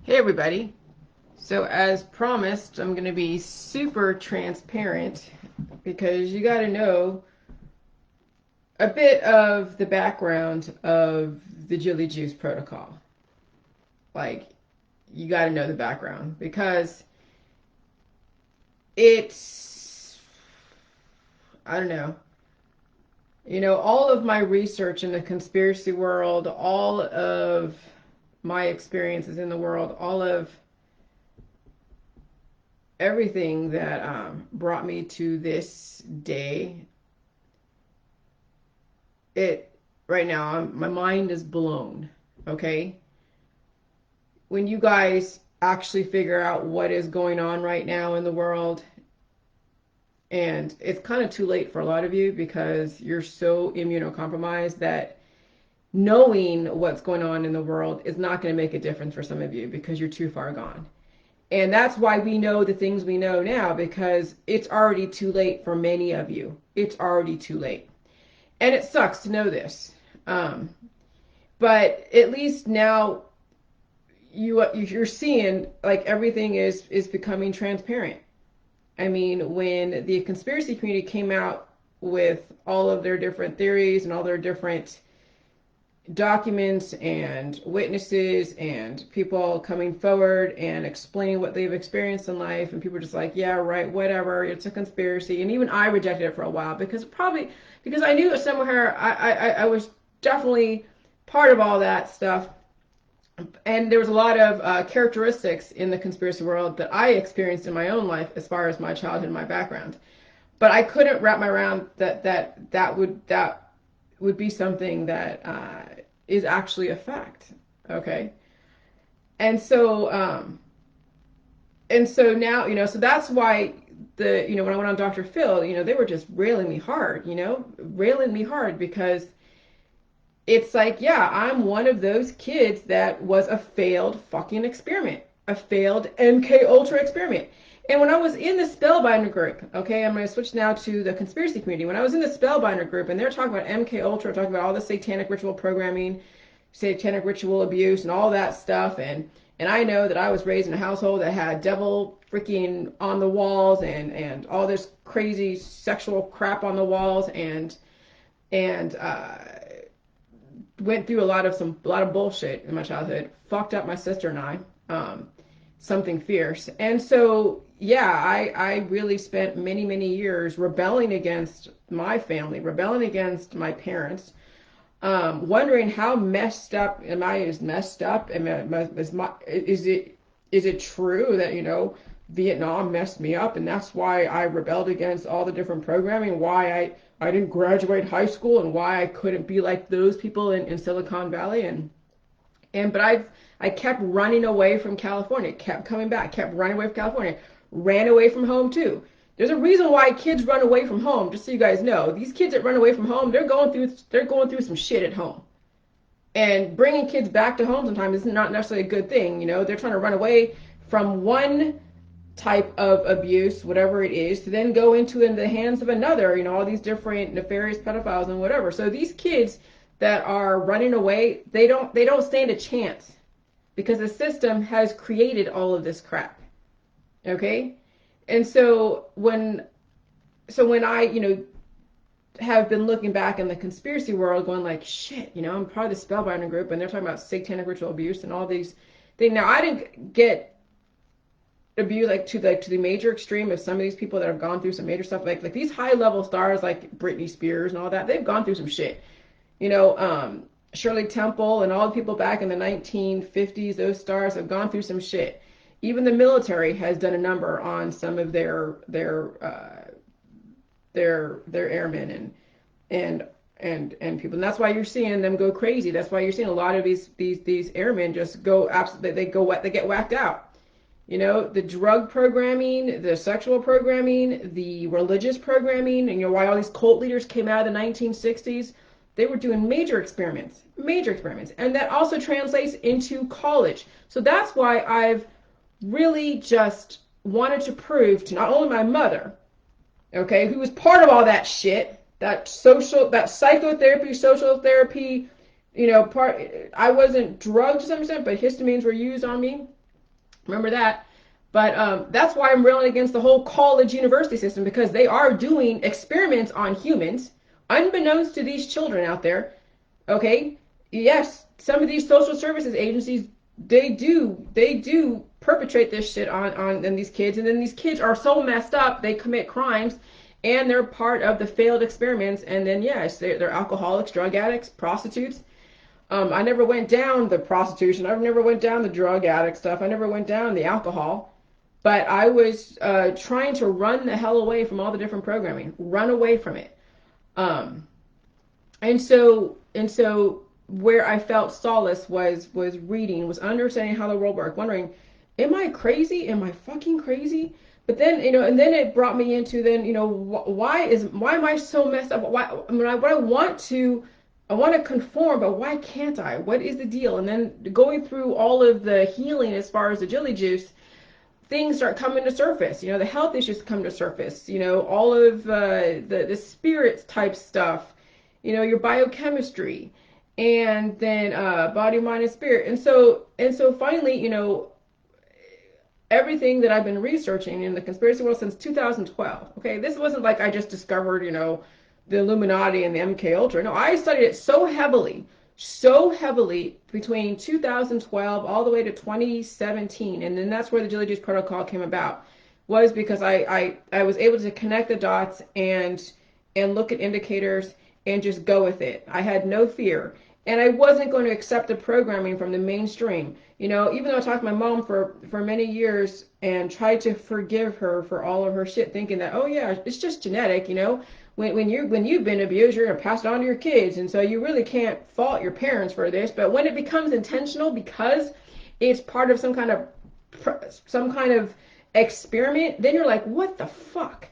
Hey everybody. So as promised, I'm going to be super transparent because you got to know a bit of the background of the Jilly Juice protocol. Like, you got to know the background because it's, I don't know, all of my research in the conspiracy world, all of my experiences in the world, all of everything that brought me to this day, it right now, my mind is blown. Okay, when you guys actually figure out what is going on right now in the world, and it's kind of too late for a lot of you because you're so immunocompromised that knowing what's going on in the world is not going to make a difference for some of you because you're too far gone. And that's why we know the things we know now, because it's already too late for many of you. It's already too late. And it sucks to know this. Um, but at least now you're seeing like everything is becoming transparent. I mean, when the conspiracy community came out with all of their different theories and all their different documents and witnesses and people coming forward and explaining what they've experienced in life, and people are just like, yeah, right, whatever, it's a conspiracy. And even I rejected it for a while because I knew somewhere I was definitely part of all that stuff. And there was a lot of characteristics in the conspiracy world that I experienced in my own life as far as my childhood and my background. But I couldn't wrap my around that would be something that is actually a fact. Okay, and so now so that's why when I went on Dr. Phil, they were just railing me hard, railing me hard because it's like, yeah, I'm one of those kids that was a failed fucking experiment, a failed MK Ultra experiment. And when I was in the Spellbinder group, okay, I'm going to switch now to the conspiracy community. When I was in the Spellbinder group and they're talking about MK Ultra, talking about all the satanic ritual programming, satanic ritual abuse, and all that stuff, and I know that I was raised in a household that had devil freaking on the walls and all this crazy sexual crap on the walls and went through a lot of bullshit in my childhood. Fucked up my sister and I. Something fierce. And so yeah, I really spent many years rebelling against my family, rebelling against my parents, wondering how messed up am I? Is messed up? Is it true that Vietnam messed me up, and that's why I rebelled against all the different programming? Why I didn't graduate high school, and why I couldn't be like those people in Silicon Valley, but I kept running away from California, kept coming back, kept running away from California, ran away from home too. There's a reason why kids run away from home, just so you guys know. These kids that run away from home, they're going through some shit at home. And bringing kids back to home sometimes is not necessarily a good thing. They're trying to run away from one type of abuse, whatever it is, to then go into in the hands of another, all these different nefarious pedophiles and whatever. So these kids that are running away, they don't stand a chance because the system has created all of this crap. Okay? And so when I, have been looking back in the conspiracy world going like, shit, I'm part of the Spellbinder group and they're talking about satanic ritual abuse and all these things. Now, I didn't get abused to the major extreme of some of these people that have gone through some major stuff, like these high level stars like Britney Spears and all that. They've gone through some shit. Shirley Temple and all the people back in the 1950s, those stars have gone through some shit. Even the military has done a number on some of their airmen and people, and that's why you're seeing them go crazy. That's why you're seeing a lot of these airmen just go absolutely, they get whacked out. The drug programming, the sexual programming, the religious programming, and why all these cult leaders came out of the 1960s. They were doing major experiments, and that also translates into college. So that's why I've really just wanted to prove to not only my mother, okay, who was part of all that shit, that psychotherapy, social therapy, part. I wasn't drugged to some extent, but histamines were used on me. Remember that? But that's why I'm railing against the whole college university system, because they are doing experiments on humans, unbeknownst to these children out there. Okay, yes, some of these social services agencies, they do perpetrate this shit on these kids, and then these kids are so messed up they commit crimes, and they're part of the failed experiments. And then yes, they're alcoholics, drug addicts, prostitutes. I never went down the prostitution. I never went down the drug addict stuff. I never went down the alcohol. But I was trying to run the hell away from all the different programming, run away from it. Um, and so where I felt solace was reading, was understanding how the world worked, wondering, am I crazy? Am I fucking crazy? But then, and then it brought me into then, why am I so messed up? Why, I mean, I want to conform, but why can't I? What is the deal? And then going through all of the healing as far as the Jilly Juice, things start coming to surface. The health issues come to surface. All of the spirits type stuff. Your biochemistry, and then body, mind, and spirit. And so finally, everything that I've been researching in the conspiracy world since 2012. Okay, this wasn't like I just discovered, the Illuminati and the MK Ultra. No, I studied it so heavily between 2012 all the way to 2017, and then that's where the Jilly Juice Protocol came about. Was because I was able to connect the dots and look at indicators and just go with it. I had no fear. And I wasn't going to accept the programming from the mainstream. Even though I talked to my mom for many years and tried to forgive her for all of her shit, thinking that, oh yeah, it's just genetic, when you've been abused, you're gonna pass it on to your kids, and so you really can't fault your parents for this. But when it becomes intentional, because it's part of some kind of experiment, then you're like, what the fuck?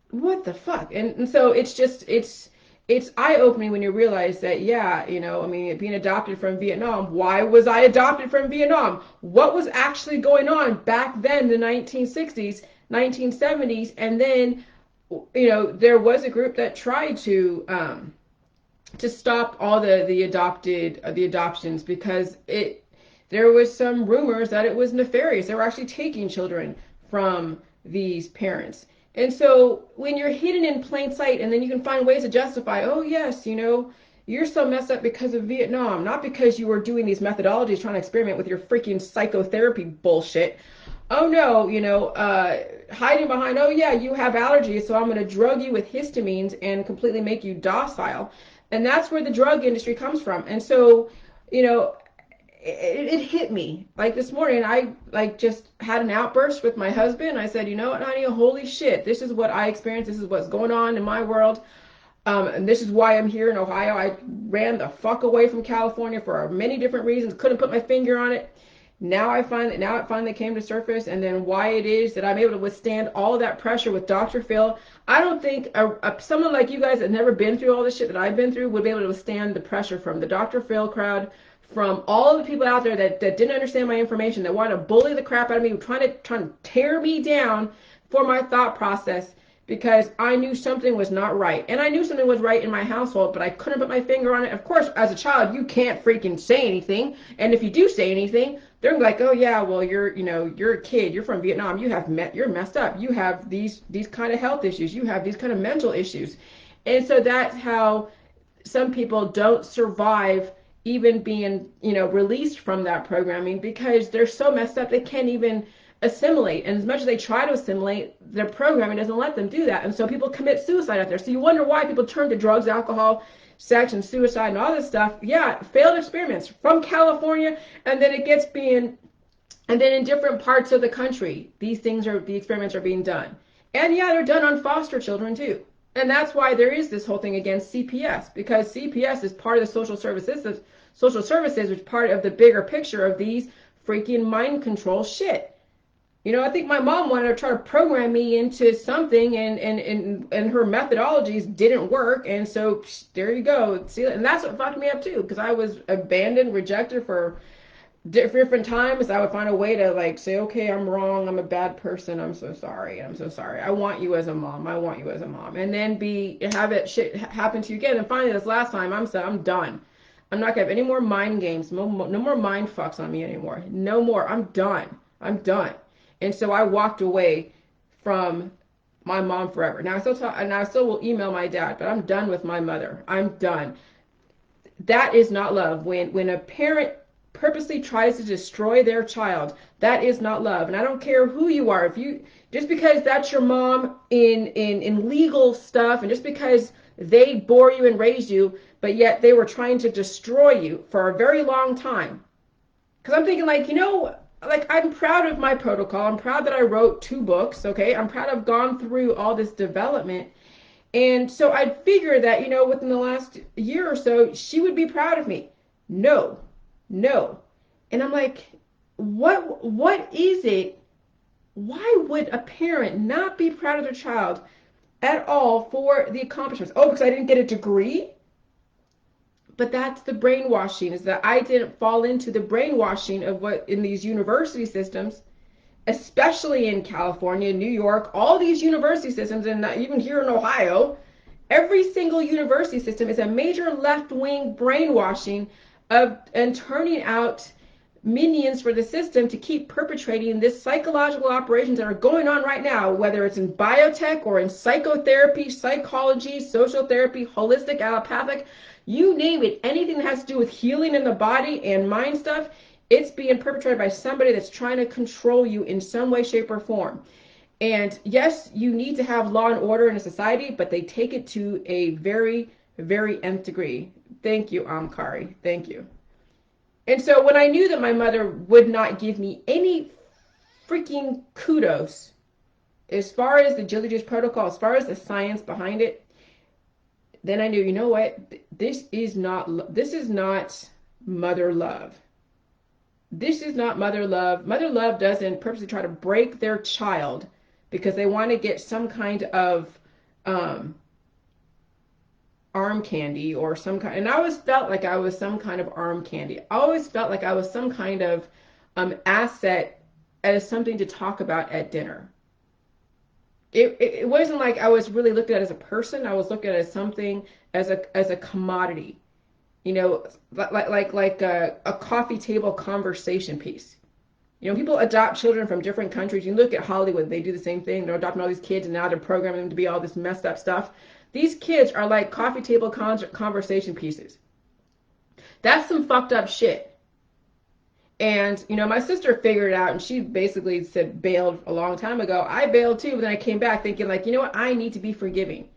What the fuck? And so it's eye-opening when you realize that, yeah, I mean, being adopted from Vietnam, why was I adopted from Vietnam? What was actually going on back then, the 1960s, 1970s? And then, there was a group that tried to stop all the adoptions, because there was some rumors that it was nefarious. They were actually taking children from these parents. And so when you're hidden in plain sight, and then you can find ways to justify, oh yes, you're so messed up because of Vietnam, not because you were doing these methodologies trying to experiment with your freaking psychotherapy bullshit. Oh no, hiding behind, oh yeah, you have allergies, so I'm going to drug you with histamines and completely make you docile. And that's where the drug industry comes from. And so, you know, it hit me. Like this morning, I just had an outburst with my husband. I said, you know what, honey, holy shit, this is what I experienced. This is what's going on in my world. And this is why I'm here in Ohio. I ran the fuck away from California for many different reasons. Couldn't put my finger on it. Now it finally came to surface, and then why it is that I'm able to withstand all of that pressure with Dr. Phil. I don't think someone like you guys that never been through all the shit that I've been through would be able to withstand the pressure from the Dr. Phil crowd, from all of the people out there that didn't understand my information, that wanted to bully the crap out of me, trying to tear me down for my thought process, because I knew something was not right. And I knew something was right in my household, but I couldn't put my finger on it. Of course, as a child, you can't freaking say anything. And if you do say anything, they're like, oh yeah, well, you're a kid, you're from Vietnam, you're messed up, you have these kind of health issues, you have these kind of mental issues. And so that's how some people don't survive even being, released from that programming, because they're so messed up they can't even assimilate. And as much as they try to assimilate, their programming doesn't let them do that. And so people commit suicide out there. So you wonder why people turn to drugs, alcohol, sex, and suicide and all this stuff. Yeah, failed experiments from California, and then and then in different parts of the country, the experiments are being done. And yeah, they're done on foster children too. And that's why there is this whole thing against CPS, because CPS is part of the social services, which is part of the bigger picture of these freaking mind control shit. I think my mom wanted to try to program me into something, and her methodologies didn't work. And so there you go. See, and that's what fucked me up too, because I was abandoned, rejected for different times. I would find a way to say, okay, I'm wrong. I'm a bad person. I'm so sorry. I'm so sorry. I want you as a mom. I want you as a mom. And then have it shit happen to you again. And finally, this last time, I'm done. I'm not gonna have any more mind games. No more mind fucks on me anymore. No more. I'm done. I'm done. And so I walked away from my mom forever. Now I still talk, and I still will email my dad, but I'm done with my mother. I'm done. That is not love. When a parent purposely tries to destroy their child, that is not love. And I don't care who you are. If you just because that's your mom in legal stuff, and just because they bore you and raised you, but yet they were trying to destroy you for a very long time. Because I'm thinking, like, like, I'm proud of my protocol. I'm proud that I wrote 2 books, okay? I'm proud I've gone through all this development. And so I'd figure that, within the last year or so, she would be proud of me. No, no. And I'm like, what is it? Why would a parent not be proud of their child at all for the accomplishments? Oh, because I didn't get a degree? But that's the brainwashing, is that I didn't fall into the brainwashing of what in these university systems, especially in California, New York, all these university systems, and even here in Ohio, every single university system is a major left-wing brainwashing of and turning out minions for the system to keep perpetrating this psychological operations that are going on right now, whether it's in biotech or in psychotherapy, psychology, social therapy, holistic, allopathic, you name it, anything that has to do with healing in the body and mind stuff, it's being perpetrated by somebody that's trying to control you in some way, shape, or form. And yes, you need to have law and order in a society, but they take it to a very, very nth degree. Thank you, Kari. Thank you. And so when I knew that my mother would not give me any freaking kudos as far as the Jilly Juice protocol, as far as the science behind it, then I knew, you know what? This is not mother love. This is not mother love. Mother love doesn't purposely try to break their child because they want to get some kind of arm candy or some kind. And I always felt like I was some kind of arm candy. I always felt like I was some kind of asset as something to talk about at dinner. It wasn't like I was really looked at as a person. I was looked at as something, as a commodity, like a coffee table conversation piece. People adopt children from different countries. You look at Hollywood, they do the same thing. They're adopting all these kids and now they're programming them to be all this messed up stuff. These kids are like coffee table conversation pieces. That's some fucked up shit. And, my sister figured it out, and she basically said bailed a long time ago. I bailed too, but then I came back thinking, like, you know what, I need to be forgiving.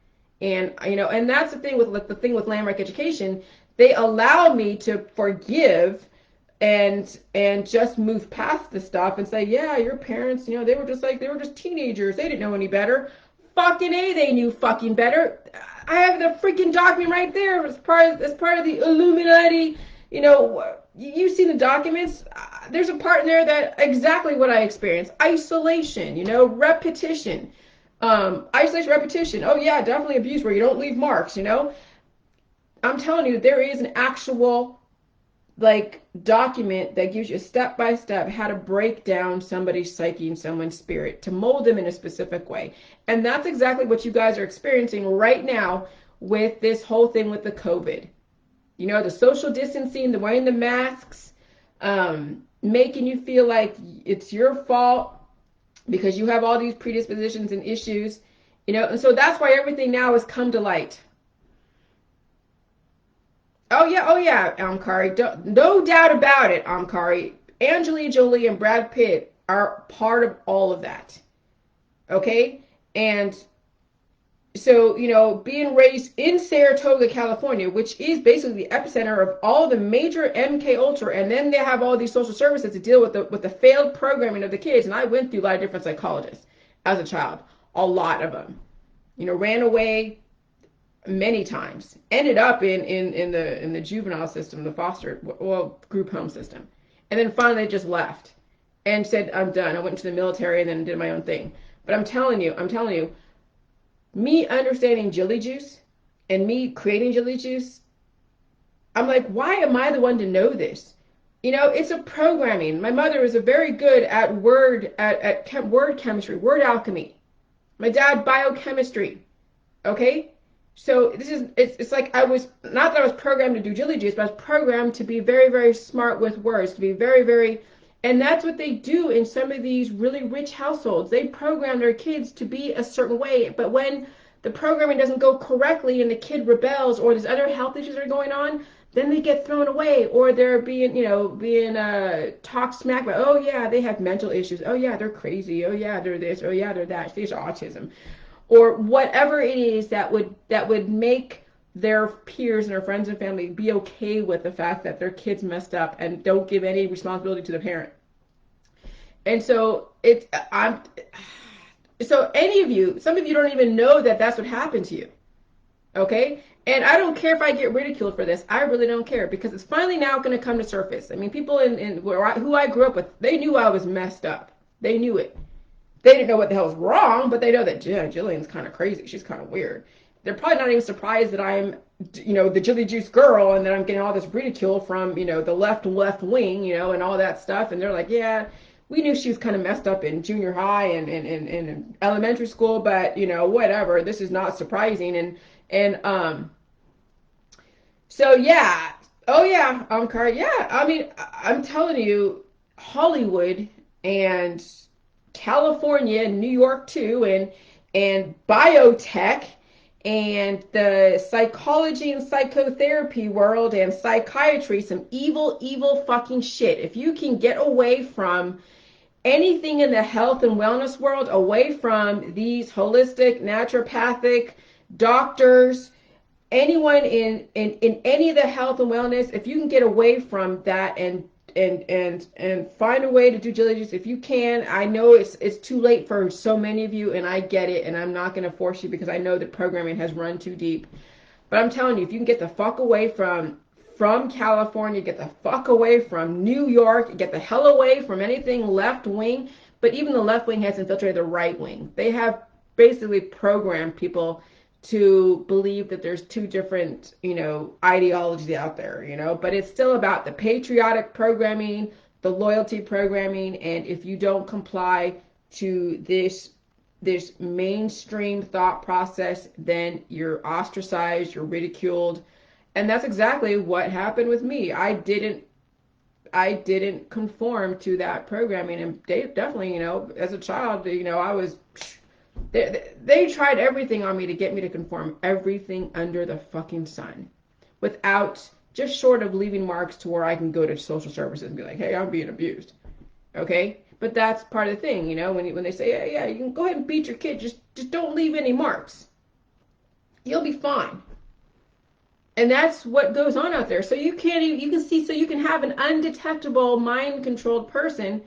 And, and that's the thing with Landmark Education. They allow me to forgive and just move past the stuff and say, yeah, your parents, they were just teenagers. They didn't know any better. Fucking A, they knew fucking better. I have the freaking document right there as part of the Illuminati, you've seen the documents. There's a part in there that exactly what I experienced. Isolation, repetition. Isolation, repetition. Oh yeah, definitely abuse where you don't leave marks, I'm telling you, there is an actual document that gives you step by step how to break down somebody's psyche and someone's spirit to mold them in a specific way. And that's exactly what you guys are experiencing right now with this whole thing with the COVID. The social distancing, the wearing the masks, making you feel like it's your fault because you have all these predispositions and issues, and so that's why everything now has come to light. Oh yeah, Kari, no doubt about it, Kari. Angelina Jolie and Brad Pitt are part of all of that, okay? And so, being raised in Saratoga, California, which is basically the epicenter of all the major MK Ultra, and then they have all these social services to deal with the failed programming of the kids. And I went through a lot of different psychologists as a child, a lot of them. Ran away many times, ended up in the juvenile system, the foster, group home system, and then finally just left and said, I'm done. I went into the military and then did my own thing. But I'm telling you, me understanding Jilly Juice and me creating Jilly Juice, I'm like, why am I the one to know this? It's a programming. My mother is a very good at word chemistry, word alchemy. My dad, biochemistry. Okay? So it's like I was, not that I was programmed to do Jilly Juice, but I was programmed to be very, very smart with words, to be very, very And that's what they do in some of these really rich households. They program their kids to be a certain way, but when the programming doesn't go correctly and the kid rebels or there's other health issues that are going on, then they get thrown away or they're being, being talked smack about, oh yeah, they have mental issues. Oh yeah, they're crazy. Oh yeah, they're this. Oh yeah, they're that. There's autism. Or whatever it is that would make their peers and their friends and family be okay with the fact that their kids messed up and don't give any responsibility to the parent. And so so any of you, some of you don't even know that that's what happened to you. Okay? And I don't care if I get ridiculed for this. I really don't care because it's finally now going to come to surface. I mean, people who I grew up with, they knew I was messed up. They knew it. They didn't know what the hell was wrong, but they know that Jillian's kind of crazy. She's kind of weird. They're probably not even surprised that I'm, the Jilly Juice girl and that I'm getting all this ridicule from, the left wing, and all that stuff. And they're like, yeah, we knew she was kind of messed up in junior high and elementary school, but, whatever. This is not surprising. And so yeah. Oh yeah, Car. Yeah, I mean, I'm telling you, Hollywood and California and New York too, and biotech and the psychology and psychotherapy world and psychiatry, some evil fucking shit. If you can get away from anything in the health and wellness world, away from these holistic, naturopathic doctors, anyone in any of the health and wellness, if you can get away from that and find a way to do diligence if you can. I know it's too late for so many of you, and I get it, and I'm not going to force you because I know the programming has run too deep. But I'm telling you, if you can get the fuck away from California, get the fuck away from New York, get the hell away from anything left wing. But even the left wing has infiltrated the right wing. They have basically programmed people to believe that there's two different, ideologies out there, but it's still about the patriotic programming, the loyalty programming, and if you don't comply to this mainstream thought process, then you're ostracized, you're ridiculed. And that's exactly what happened with me. I didn't conform to that programming, and definitely, as a child, I was they tried everything on me to get me to conform, everything under the fucking sun, without just short of leaving marks to where I can go to social services and be like, hey, I'm being abused. Okay? But that's part of the thing, when they say, yeah, you can go ahead and beat your kid, just don't leave any marks. You'll be fine. And that's what goes on out there. So you can see, so you can have an undetectable mind controlled person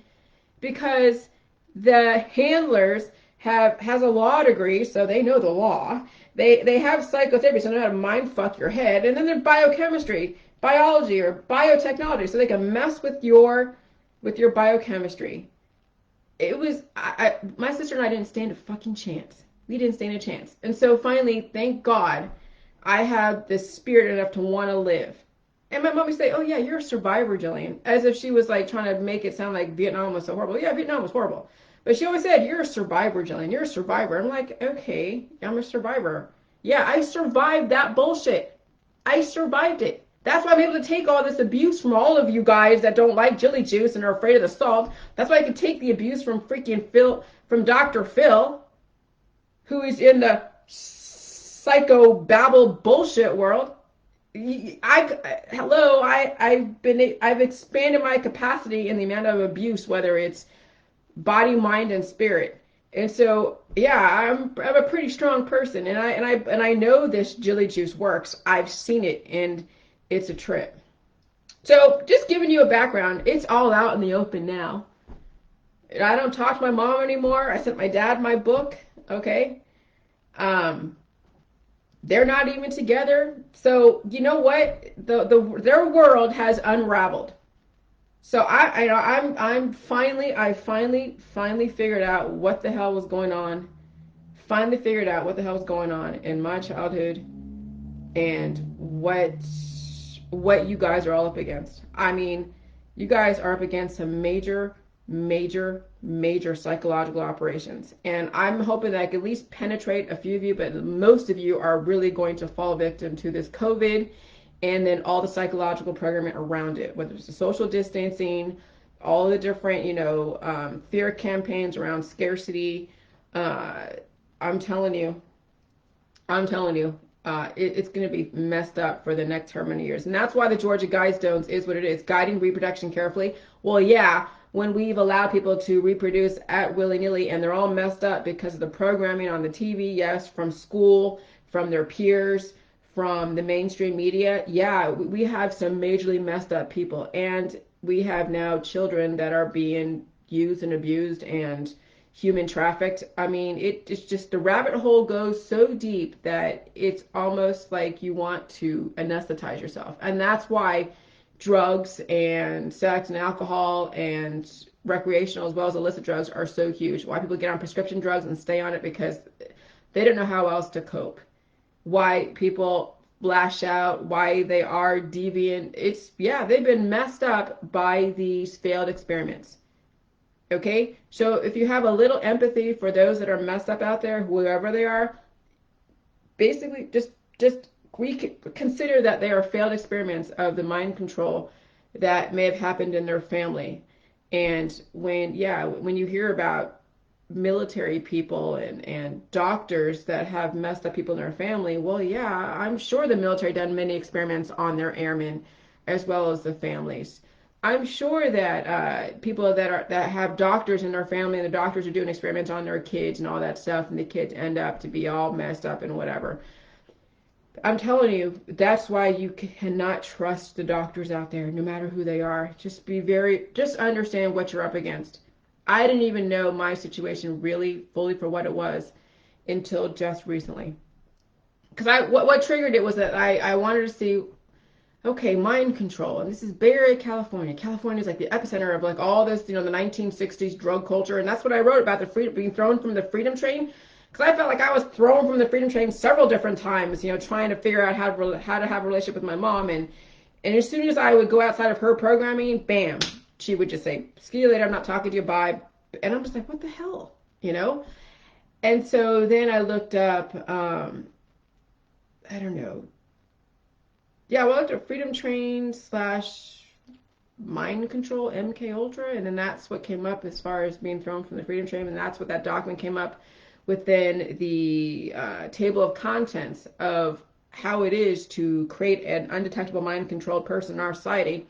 because the handlers has a law degree, so they know the law. They have psychotherapy, so they know how to mind fuck your head. And then they're biochemistry, biology, or biotechnology, so they can mess with your biochemistry. It was my sister and I didn't stand a fucking chance. We didn't stand a chance. And so finally, thank God, I had the spirit enough to want to live. And my mom would say, oh yeah, you're a survivor, Jillian. As if she was like trying to make it sound like Vietnam was so horrible. Yeah, Vietnam was horrible. But she always said, you're a survivor, Jillian. You're a survivor. I'm like, okay, I'm a survivor. Yeah, I survived that bullshit. I survived it. That's why I'm able to take all this abuse from all of you guys that don't like Jilly Juice and are afraid of the salt. That's why I can take the abuse from freaking Phil, from Dr. Phil, who is in the psycho babble bullshit world. I've expanded my capacity in the amount of abuse, whether it's body, mind, and spirit. And so, yeah, I'm a pretty strong person, and I know this Jilly Juice works. I've seen it, and it's a trip. So, just giving you a background, it's all out in the open now. I don't talk to my mom anymore. I sent my dad my book. Okay. They're not even together. So you know what? Their world has unraveled. So I finally figured out what the hell was going on. Finally figured out what the hell was going on in my childhood and what you guys are all up against. I mean, you guys are up against some major psychological operations. And I'm hoping that I can at least penetrate a few of you, but most of you are really going to fall victim to this COVID and then all the psychological programming around it, whether it's the social distancing, all the different, fear campaigns around scarcity. Uh, I'm telling you, I'm telling you, it's going to be messed up for the next how many years. And that's why the Georgia Guidestones is what it is, guiding reproduction carefully. Well, yeah, when we've allowed people to reproduce at willy-nilly and they're all messed up because of the programming on the TV, yes, from school, from their peers, from the mainstream media, yeah, we have some majorly messed up people. And we have now children that are being used and abused and human trafficked. I mean, it's just the rabbit hole goes so deep that it's almost like you want to anesthetize yourself. And that's why drugs and sex and alcohol and recreational as well as illicit drugs are so huge. Why people get on prescription drugs and stay on it because they don't know how else to cope. Why people lash out, why they are deviant. It's, yeah, they've been messed up by these failed experiments. Okay, so if you have a little empathy for those that are messed up out there, whoever they are, basically just consider that they are failed experiments of the mind control that may have happened in their family. And when you hear about military people and doctors that have messed up people in their family, well, yeah, I'm sure the military done many experiments on their airmen as well as the families. I'm sure that people that have doctors in their family and the doctors are doing experiments on their kids and all that stuff, and the kids end up to be all messed up and whatever. I'm telling you, that's why you cannot trust the doctors out there, no matter who they are. Just understand what you're up against. I didn't even know my situation really fully for what it was until just recently. Because what triggered it was that I wanted to see, okay, mind control. And this is Bay Area, California. California is like the epicenter of like all this, the 1960s drug culture. And that's what I wrote about, being thrown from the freedom train. Because I felt like I was thrown from the freedom train several different times, trying to figure out how to have a relationship with my mom. And as soon as I would go outside of her programming, bam, she would just say, "See you later, I'm not talking to you, bye." And I'm just like, what the hell, And so then I looked up, I don't know. Yeah, well, I looked up Freedom Train / Mind Control, MK Ultra, and then that's what came up as far as being thrown from the Freedom Train, and that's what that document came up within the table of contents of how it is to create an undetectable mind-controlled person in our society.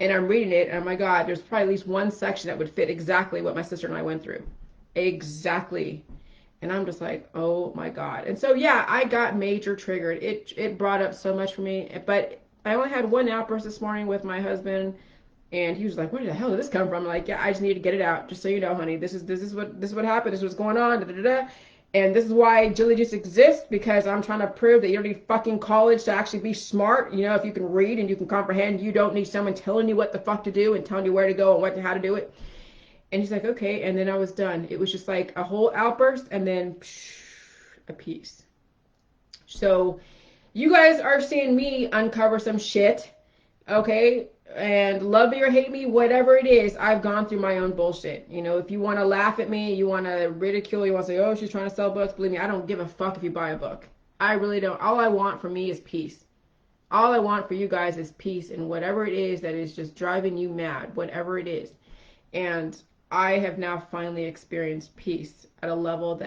And I'm reading it, and oh my God, there's probably at least one section that would fit exactly what my sister and I went through. Exactly. And I'm just like, oh my God. And so, yeah, I got major triggered. It brought up so much for me. But I only had one outburst this morning with my husband, and he was like, "Where the hell did this come from?" I'm like, "Yeah, I just need to get it out, just so you know, honey. This is what happened. This is what's going on. Da, da, da, da. And this is why Jilly Juice exists, because I'm trying to prove that you don't need fucking college to actually be smart. If you can read and you can comprehend, you don't need someone telling you what the fuck to do and telling you where to go and how to do it." And he's like, "Okay." And then I was done. It was just like a whole outburst and then a piece. So you guys are seeing me uncover some shit, okay? And love me or hate me, whatever it is, I've gone through my own bullshit. If you want to laugh at me, you want to ridicule, you want to say, "Oh, she's trying to sell books," believe me, I don't give a fuck if you buy a book. I really don't. All I want for me is peace. All I want for you guys is peace in whatever it is that is just driving you mad, whatever it is. And I have now finally experienced peace at a level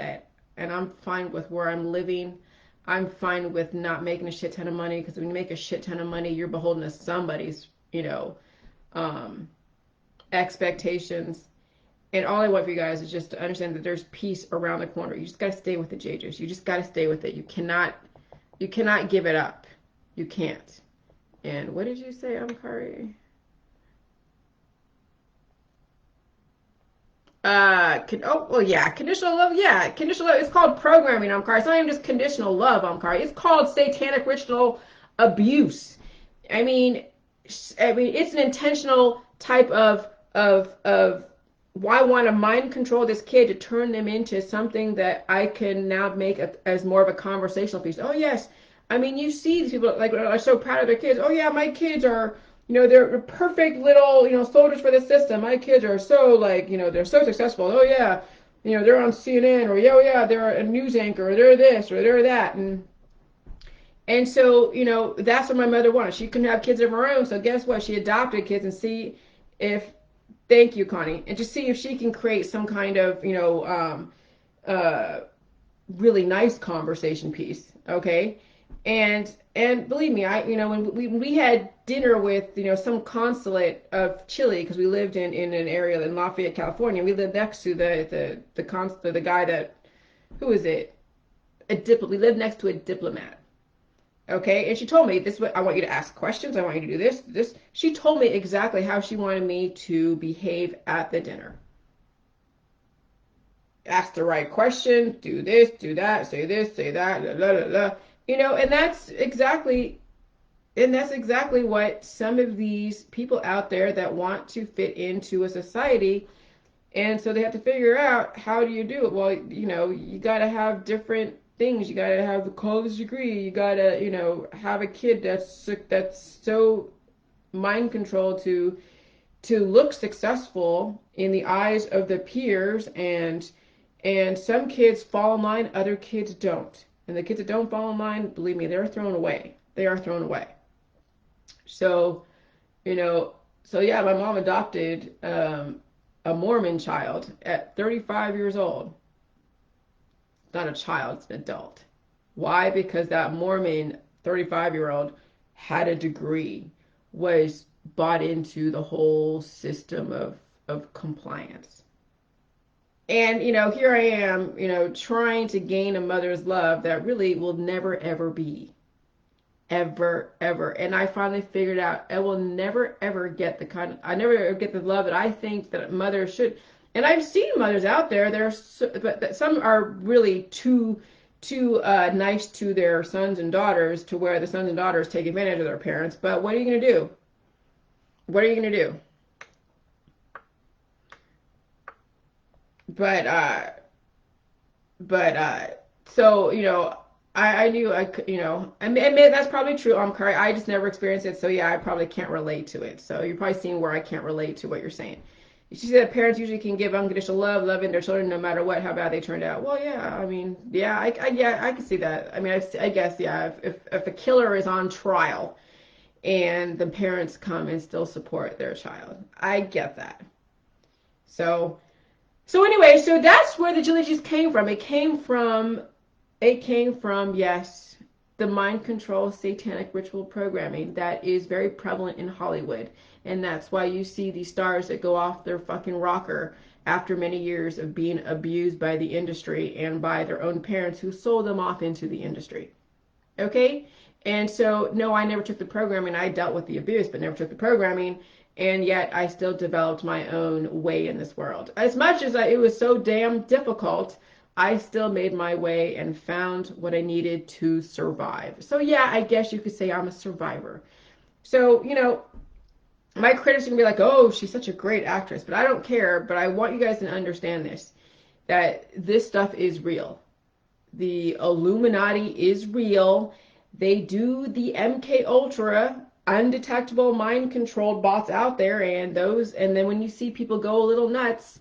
and I'm fine with where I'm living. I'm fine with not making a shit ton of money, because when you make a shit ton of money, you're beholden to somebody's, um, expectations. And all I want for you guys is just to understand that there's peace around the corner. You just got to stay with the JJs. You just got to stay with it. You cannot give it up. You can't. And what did you say, Kari? Conditional love. Yeah, conditional love. It's called programming, Kari. It's not even just conditional love, Kari. It's called satanic ritual abuse. I mean, it's an intentional type of why I want to mind control this kid to turn them into something that I can now make as more of a conversational piece. Oh yes, I mean, you see these people like are so proud of their kids. Oh yeah, my kids are, they're perfect little, soldiers for the system. My kids are so they're so successful. Oh yeah, they're on CNN, or oh yeah, they're a news anchor, or they're this, or they're that. And so, that's what my mother wanted. She couldn't have kids of her own, so guess what? She adopted kids and see if Thank you, Connie. And just see if she can create some kind of, really nice conversation piece. Okay. And believe me, when we had dinner with, some consulate of Chile, because we lived in an area in Lafayette, California. We lived next to the consul, the guy that, who is it? We lived next to a diplomat. Okay, and she told me this. I want you to ask questions. I want you to do this. She told me exactly how she wanted me to behave at the dinner. Ask the right question. Do this. Do that. Say this. Say that. La, la, la, la. And that's exactly what some of these people out there that want to fit into a society, and so they have to figure out, how do you do it? Well, you got to have different things. You got to have a college degree. You got to, have a kid that's so mind controlled to look successful in the eyes of the peers, and some kids fall in line, other kids don't. And the kids that don't fall in line, believe me, they're thrown away. They are thrown away. So, yeah, my mom adopted a Mormon child at 35 years old. It's not a child, it's an adult. Why? Because that Mormon 35-year-old had a degree, was bought into the whole system of compliance. And, here I am, trying to gain a mother's love that really will never, ever be. Ever, ever. And I finally figured out I will never, ever get I never ever get the love that I think that mothers should. And I've seen mothers out there, but some are really too nice to their sons and daughters, to where the sons and daughters take advantage of their parents. But what are you going to do? What are you going to do? So, I knew I could, and that's probably true. I'm correct. I just never experienced it. So yeah, I probably can't relate to it. So you're probably seeing where I can't relate to what you're saying. She said parents usually can give unconditional love, loving their children no matter what, how bad they turned out. Well, yeah, I mean, yeah, I can see that. I mean, I guess, yeah, if a killer is on trial and the parents come and still support their child, I get that. So, anyway, so that's where the Jillies came from. It came from, yes, the mind control satanic ritual programming that is very prevalent in Hollywood. And that's why you see these stars that go off their fucking rocker after many years of being abused by the industry and by their own parents who sold them off into the industry. Okay? And so, no, I never took the programming. I dealt with the abuse, but never took the programming. And yet I still developed my own way in this world. As much as it was so damn difficult, I still made my way and found what I needed to survive. So yeah, I guess you could say I'm a survivor. So, my critics are going to be like, oh, she's such a great actress. But I don't care. But I want you guys to understand this, that this stuff is real. The Illuminati is real. They do the MK Ultra undetectable mind controlled bots out there, and then when you see people go a little nuts,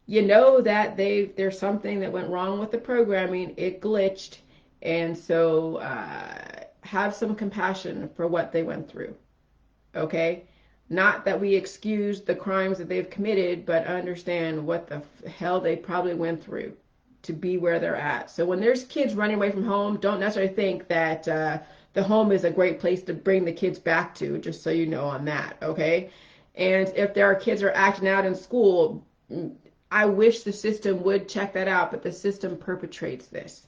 you know that there's something that went wrong with the programming. It glitched. And so have some compassion for what they went through. Okay? Not that we excuse the crimes that they've committed, but understand what the hell they probably went through to be where they're at. So when there's kids running away from home, don't necessarily think that the home is a great place to bring the kids back to, just so you know on that, okay? And if there are kids that are acting out in school, I wish the system would check that out, but the system perpetrates this,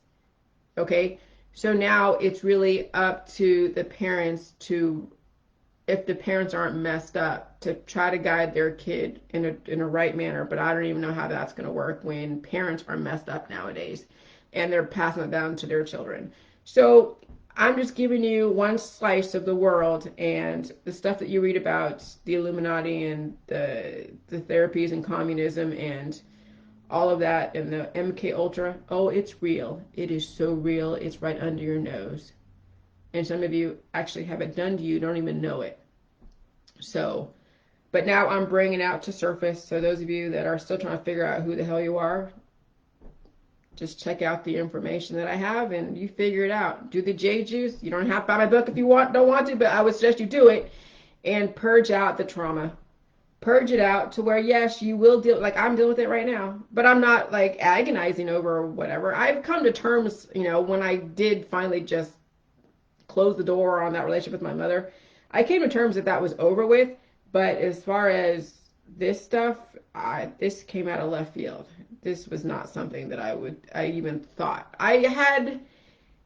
okay? So now it's really up to the parents to, if the parents aren't messed up, to try to guide their kid in a right manner. But I don't even know how that's going to work when parents are messed up nowadays and they're passing it down to their children. So I'm just giving you one slice of the world, and the stuff that you read about the Illuminati and the therapies and communism and all of that and the MK Ultra. Oh, it's real. It is so real. It's right under your nose. And some of you actually have it done to you, don't even know it. So, but now I'm bringing it out to surface. So those of you that are still trying to figure out who the hell you are, just check out the information that I have and you figure it out. Do the J juice. You don't have to buy my book if you don't want to, but I would suggest you do it and purge out the trauma. purge it out to where, yes, you will deal, like I'm dealing with it right now, but I'm not like agonizing over whatever. I've come to terms, when I did finally just close the door on that relationship with my mother, I came to terms that that was over with. But as far as this stuff, this came out of left field. This was not something that I even thought. I had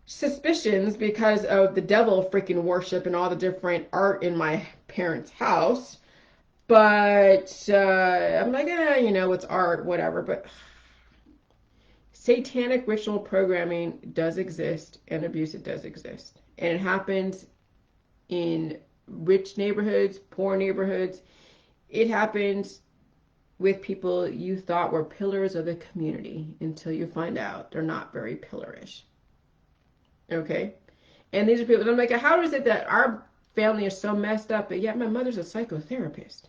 suspicions because of the devil freaking worship and all the different art in my parents' house. But I'm like, it's art, whatever. But satanic ritual programming does exist, and abuse, it does exist. And it happens in rich neighborhoods, poor neighborhoods. It happens with people you thought were pillars of the community until you find out they're not very pillarish. Okay? And these are people, and I'm like, how is it that our family is so messed up, but yet my mother's a psychotherapist?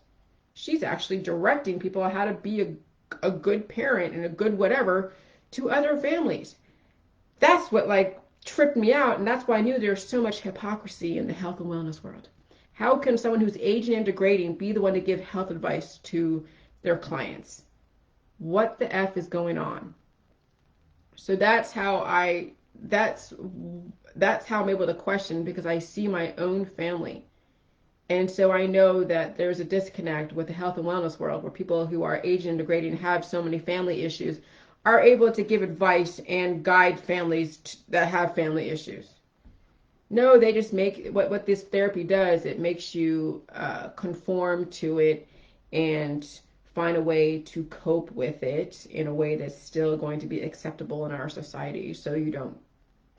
She's actually directing people how to be a good parent and a good whatever to other families. That's what like tripped me out, and that's why I knew there's so much hypocrisy in the health and wellness world. How can someone who's aging and degrading be the one to give health advice to their clients? What the F is going on? So that's how I'm able to question, because I see my own family. And so I know that there's a disconnect with the health and wellness world, where people who are aging and degrading have so many family issues are able to give advice and guide families that have family issues. No, they just make what this therapy does. It makes you conform to it and find a way to cope with it in a way that's still going to be acceptable in our society, so you don't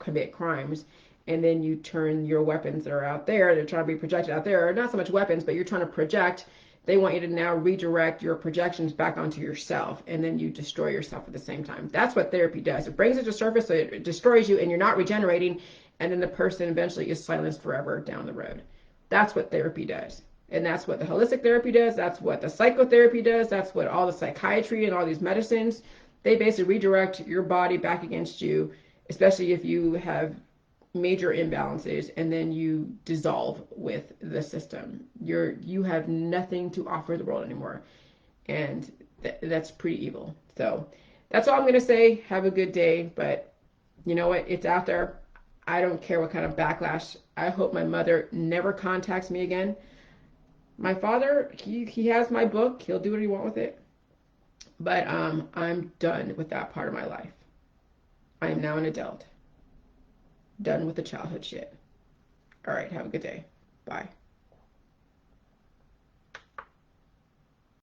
commit crimes. And then you turn your weapons that are out there, they're trying to be projected out there, or not so much weapons, but you're trying to project. They want you to now redirect your projections back onto yourself, and then you destroy yourself at the same time. That's what therapy does. It brings it to surface, so it destroys you, and you're not regenerating, and then the person eventually is silenced forever down the road. That's what therapy does. And that's what the holistic therapy does. That's what the psychotherapy does. That's what all the psychiatry and all these medicines, they basically redirect your body back against you, especially if you have major imbalances, and then you dissolve with the system. You have nothing to offer the world anymore, and that's pretty evil. So that's all I'm going to say. Have a good day, but you know what? It's out there. I don't care what kind of backlash. I hope my mother never contacts me again. My father, he has my book. He'll do what he wants with it. But I'm done with that part of my life. I am now an adult. Done with the childhood shit. All right, have a good day. Bye.